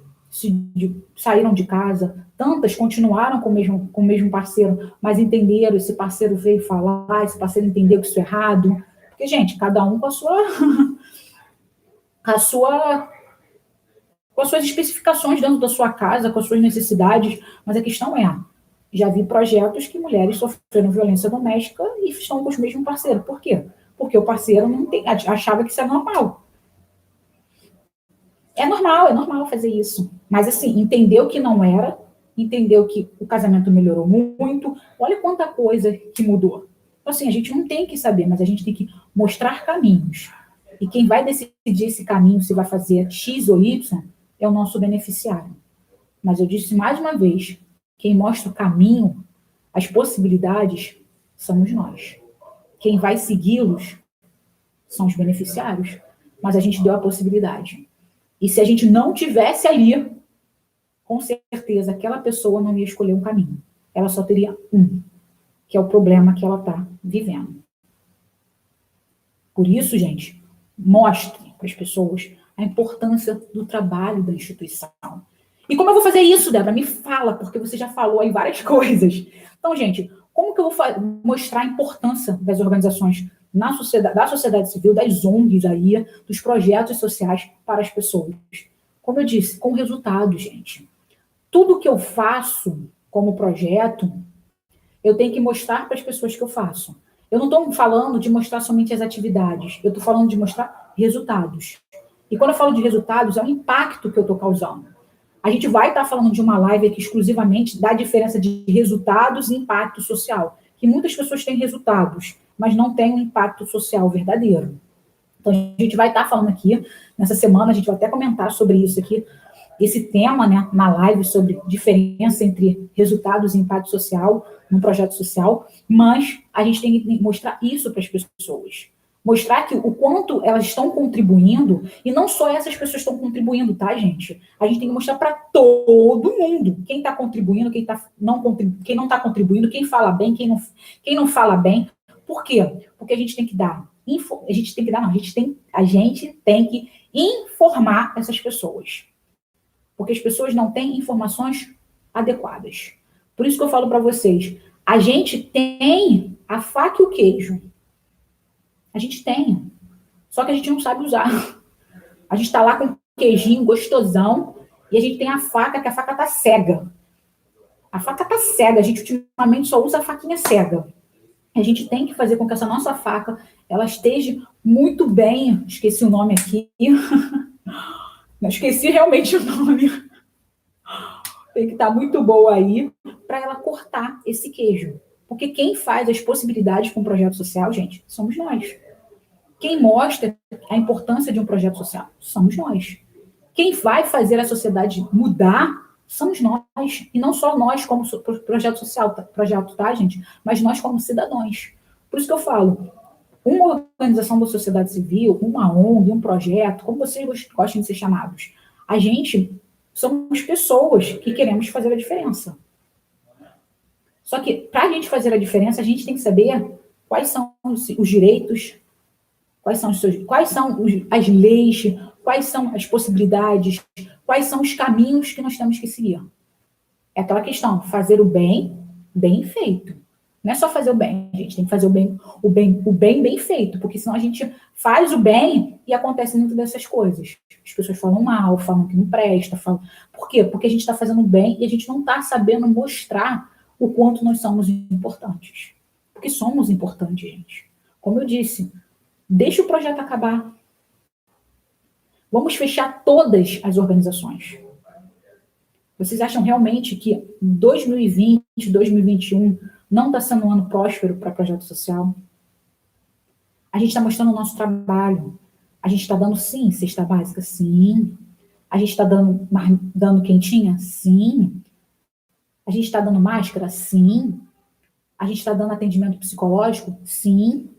saíram de casa, tantas continuaram com o mesmo parceiro, mas entenderam, esse parceiro veio falar, esse parceiro entendeu que isso é errado. Porque, gente, cada um com com as suas especificações dentro da sua casa, com as suas necessidades, mas a questão é, Já vi projetos que mulheres sofreram violência doméstica e estão com os mesmos parceiros. Por quê? Porque o parceiro não achava que isso é normal. É normal fazer isso. Mas, assim, entendeu que não era, entendeu que o casamento melhorou muito. Olha quanta coisa que mudou. Então, assim, a gente não tem que saber, mas a gente tem que mostrar caminhos. E quem vai decidir esse caminho, se vai fazer X ou Y, é o nosso beneficiário. Mas eu disse mais uma vez, quem mostra o caminho, as possibilidades, somos nós. Quem vai segui-los são os beneficiários. Mas a gente deu a possibilidade. E se a gente não tivesse ali, com certeza aquela pessoa não ia escolher um caminho. Ela só teria um, que é o problema que ela está vivendo. Por isso, gente, mostre para as pessoas a importância do trabalho da instituição. E como eu vou fazer isso, Débora? Me fala, porque você já falou aí várias coisas. Então, gente, como que eu vou mostrar a importância das organizações da sociedade civil, das ONGs aí, dos projetos sociais para as pessoas? Como eu disse, com resultados, gente. Tudo que eu faço como projeto, eu tenho que mostrar para as pessoas que eu faço. Eu não estou falando de mostrar somente as atividades, eu estou falando de mostrar resultados. E quando eu falo de resultados, é o impacto que eu estou causando. A gente vai estar falando de uma live aqui exclusivamente da diferença de resultados e impacto social. Que muitas pessoas têm resultados, mas não têm um impacto social verdadeiro. Então, a gente vai estar falando aqui, nessa semana, a gente vai até comentar sobre isso aqui, esse tema, né, na live sobre diferença entre resultados e impacto social num projeto social, mas a gente tem que mostrar isso para as pessoas. Mostrar que o quanto elas estão contribuindo, e não só essas pessoas estão contribuindo, tá, gente? A gente tem que mostrar para todo mundo quem está contribuindo, quem não está contribuindo, quem fala bem, quem não fala bem. Por quê? Porque a gente tem que dar, a gente tem que informar essas pessoas. Porque as pessoas não têm informações adequadas. Por isso que eu falo para vocês, a gente tem a faca e o queijo. A gente tem. Só que a gente não sabe usar. A gente está lá com um queijinho gostosão e a gente tem a faca, que a faca está cega. A faca está cega. A gente ultimamente só usa a faquinha cega. A gente tem que fazer com que essa nossa faca ela esteja muito bem. Esqueci o nome aqui. Não, esqueci realmente o nome. Tem que estar muito boa aí para ela cortar esse queijo. Porque quem faz as possibilidades com o projeto social, gente, somos nós. Quem mostra a importância de um projeto social, somos nós. Quem vai fazer a sociedade mudar, somos nós. E não só nós como projeto social, tá, gente? Mas nós como cidadãos. Por isso que eu falo, uma organização da sociedade civil, uma ONG, um projeto, como vocês gostam de ser chamados, a gente somos pessoas que queremos fazer a diferença. Só que, para a gente fazer a diferença, a gente tem que saber quais são os direitos, quais são as leis, quais são as possibilidades, quais são os caminhos que nós temos que seguir. É aquela questão, fazer o bem, bem feito. Não é só fazer o bem, a gente tem que fazer o bem bem feito, porque senão a gente faz o bem e acontece muito dessas coisas. As pessoas falam mal, falam que não presta, falam... Por quê? Porque a gente está fazendo bem e a gente não está sabendo mostrar o quanto nós somos importantes. Porque somos importantes, gente. Como eu disse, deixa o projeto acabar. Vamos fechar todas as organizações. Vocês acham realmente que 2020, 2021 não está sendo um ano próspero para projeto social? A gente está mostrando o nosso trabalho. A gente está dando, sim, cesta básica? Sim. A gente está dando quentinha? Sim. A gente está dando máscara? Sim. A gente está dando atendimento psicológico? Sim.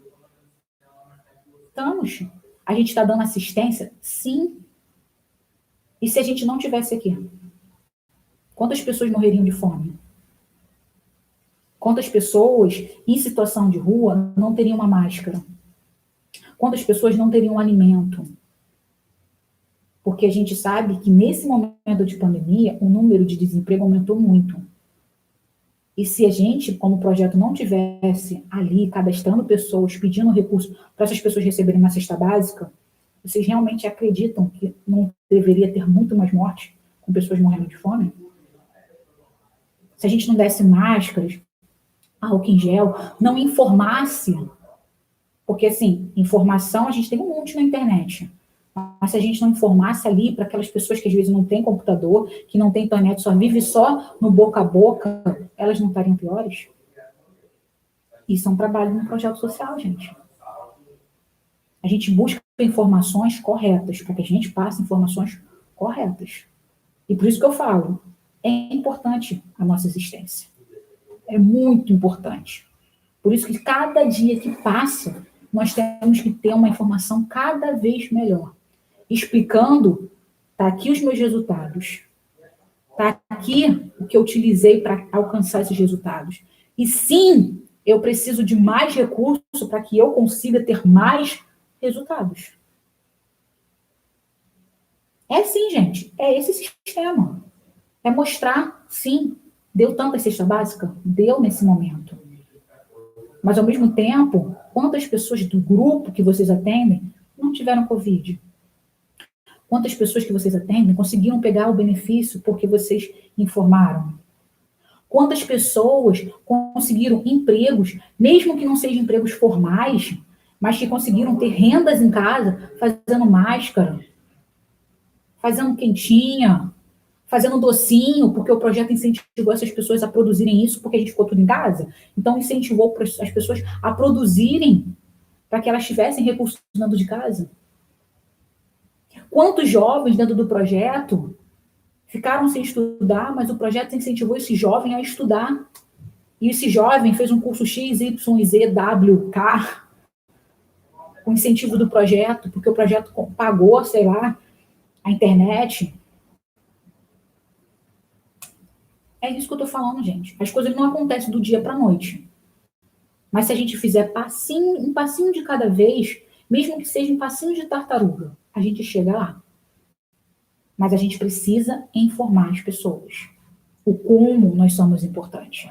Estamos. A gente está dando assistência? Sim. E se a gente não tivesse aqui? Quantas pessoas morreriam de fome? Quantas pessoas em situação de rua não teriam uma máscara? Quantas pessoas não teriam alimento? Porque a gente sabe que nesse momento de pandemia, o número de desemprego aumentou muito. E se a gente, como projeto, não tivesse ali cadastrando pessoas, pedindo recursos para essas pessoas receberem uma cesta básica, vocês realmente acreditam que não deveria ter muito mais morte com pessoas morrendo de fome? se a gente não desse máscaras, álcool em gel, não informasse, porque, assim, informação a gente tem um monte na internet, mas se a gente não informasse ali para aquelas pessoas que às vezes não têm computador, que não têm internet, só vive só no boca a boca, elas não estariam piores? Isso é um trabalho de um projeto social, gente. A gente busca informações corretas, para que a gente passe informações corretas. E por isso que eu falo, é importante a nossa existência. É muito importante. Por isso que cada dia que passa, nós temos que ter uma informação cada vez melhor. Explicando, tá aqui os meus resultados. Tá aqui o que eu utilizei para alcançar esses resultados. E sim, eu preciso de mais recursos para que eu consiga ter mais resultados. É sim, gente. É esse sistema. É mostrar, sim, deu tanta cesta básica? Deu nesse momento. Mas, ao mesmo tempo, quantas pessoas do grupo que vocês atendem não tiveram Covid? Quantas pessoas que vocês atendem conseguiram pegar o benefício porque vocês informaram? Quantas pessoas conseguiram empregos, mesmo que não sejam empregos formais, mas que conseguiram ter rendas em casa, fazendo máscara, fazendo quentinha, fazendo docinho, porque o projeto incentivou essas pessoas a produzirem isso, porque a gente ficou tudo em casa. Então, incentivou as pessoas a produzirem para que elas tivessem recursos dentro de casa. Quantos jovens dentro do projeto ficaram sem estudar, mas o projeto incentivou esse jovem a estudar. E esse jovem fez um curso X, Y, Z, W, K, com incentivo do projeto, porque o projeto pagou, sei lá, a internet. É isso que eu tô falando, gente. As coisas não acontecem do dia para a noite. Mas se a gente fizer um passinho de cada vez, mesmo que seja um passinho de tartaruga, a gente chega lá. Mas a gente precisa informar as pessoas o como nós somos importantes.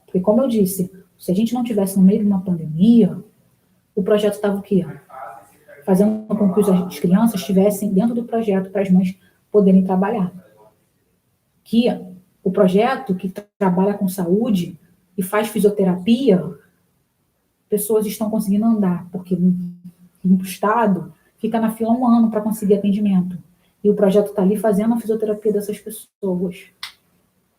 Porque, como eu disse, se a gente não tivesse no meio de uma pandemia, o projeto estava o quê? Fazendo com que as crianças estivessem dentro do projeto para as mães poderem trabalhar. Que o projeto que trabalha com saúde e faz fisioterapia, pessoas estão conseguindo andar, porque no estado fica na fila 1 ano para conseguir atendimento. E o projeto está ali fazendo a fisioterapia dessas pessoas.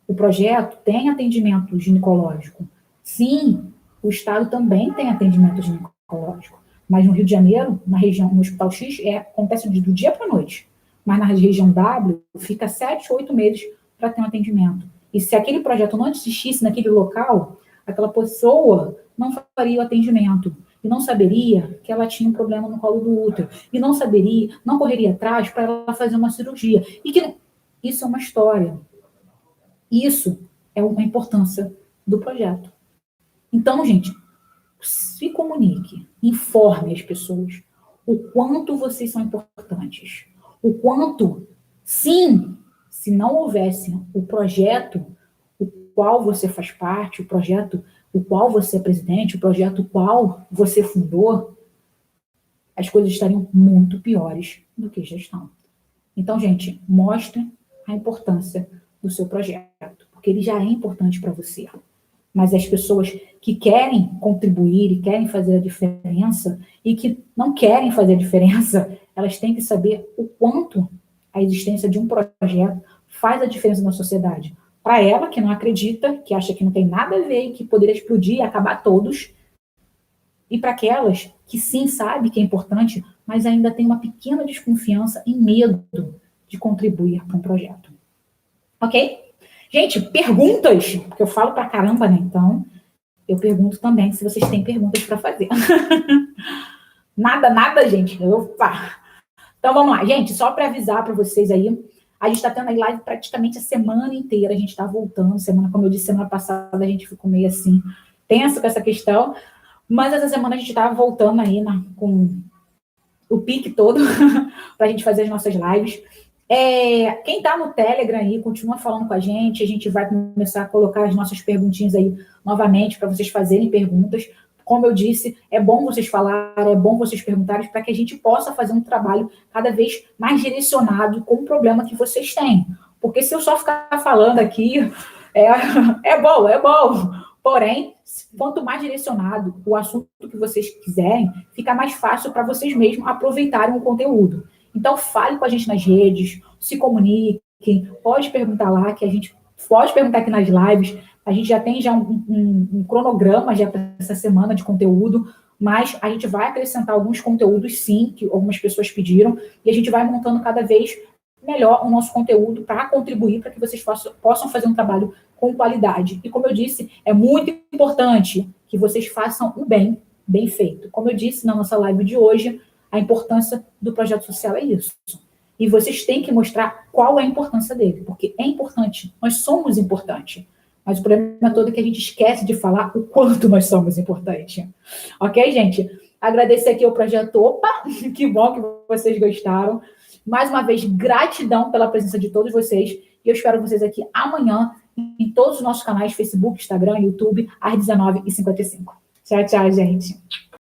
O projeto tem atendimento ginecológico. Sim, o estado também tem atendimento ginecológico. Mas no Rio de Janeiro, na região, no Hospital X, acontece do dia para a noite. Mas na região W, fica 7, 8 meses para ter um atendimento. E se aquele projeto não existisse naquele local, aquela pessoa não faria o atendimento. E não saberia que ela tinha um problema no colo do útero. E não saberia, não correria atrás para ela fazer uma cirurgia. E que isso é uma história. Isso é uma importância do projeto. Então, gente, se comunique, informe as pessoas o quanto vocês são importantes. O quanto, sim, se não houvesse o projeto o qual você faz parte, o projeto o qual você é presidente, o projeto o qual você fundou, as coisas estariam muito piores do que já estão. Então, gente, mostre a importância do seu projeto, porque ele já é importante para você. Mas as pessoas que querem contribuir e querem fazer a diferença e que não querem fazer a diferença, elas têm que saber o quanto a existência de um projeto faz a diferença na sociedade. Para ela, que não acredita, que acha que não tem nada a ver e que poderia explodir e acabar todos, e para aquelas que sim sabem que é importante, mas ainda tem uma pequena desconfiança e medo de contribuir para um projeto. Ok? Gente, perguntas, porque eu falo pra caramba, né? Então, eu pergunto também se vocês têm perguntas para fazer. Nada, gente. Opa! Então, vamos lá. Gente, só para avisar para vocês aí, a gente está tendo aí live praticamente a semana inteira. A gente está voltando. Como eu disse, semana passada a gente ficou meio assim, tenso com essa questão. Mas essa semana a gente está voltando aí com o pique todo para a gente fazer as nossas lives. Quem está no Telegram aí, continua falando com a gente vai começar a colocar as nossas perguntinhas aí novamente para vocês fazerem perguntas. Como eu disse, é bom vocês falarem, é bom vocês perguntarem para que a gente possa fazer um trabalho cada vez mais direcionado com o problema que vocês têm. Porque se eu só ficar falando aqui, É, é bom, é bom. Porém, quanto mais direcionado o assunto que vocês quiserem, fica mais fácil para vocês mesmos aproveitarem o conteúdo. Então, fale com a gente nas redes, se comuniquem, pode perguntar lá, que a gente pode perguntar aqui nas lives. A gente já tem um cronograma já para essa semana de conteúdo, mas a gente vai acrescentar alguns conteúdos, sim, que algumas pessoas pediram, e a gente vai montando cada vez melhor o nosso conteúdo para contribuir para que vocês possam fazer um trabalho com qualidade. E como eu disse, é muito importante que vocês façam o bem, bem feito. Como eu disse na nossa live de hoje, a importância do projeto social é isso. E vocês têm que mostrar qual é a importância dele, porque é importante, nós somos importantes. Mas o problema todo é que a gente esquece de falar o quanto nós somos importantes. Ok, gente? Agradecer aqui ao projeto Opa, que bom que vocês gostaram. Mais uma vez, gratidão pela presença de todos vocês. E eu espero vocês aqui amanhã em todos os nossos canais, Facebook, Instagram, YouTube, às 19h55. Tchau, tchau, gente.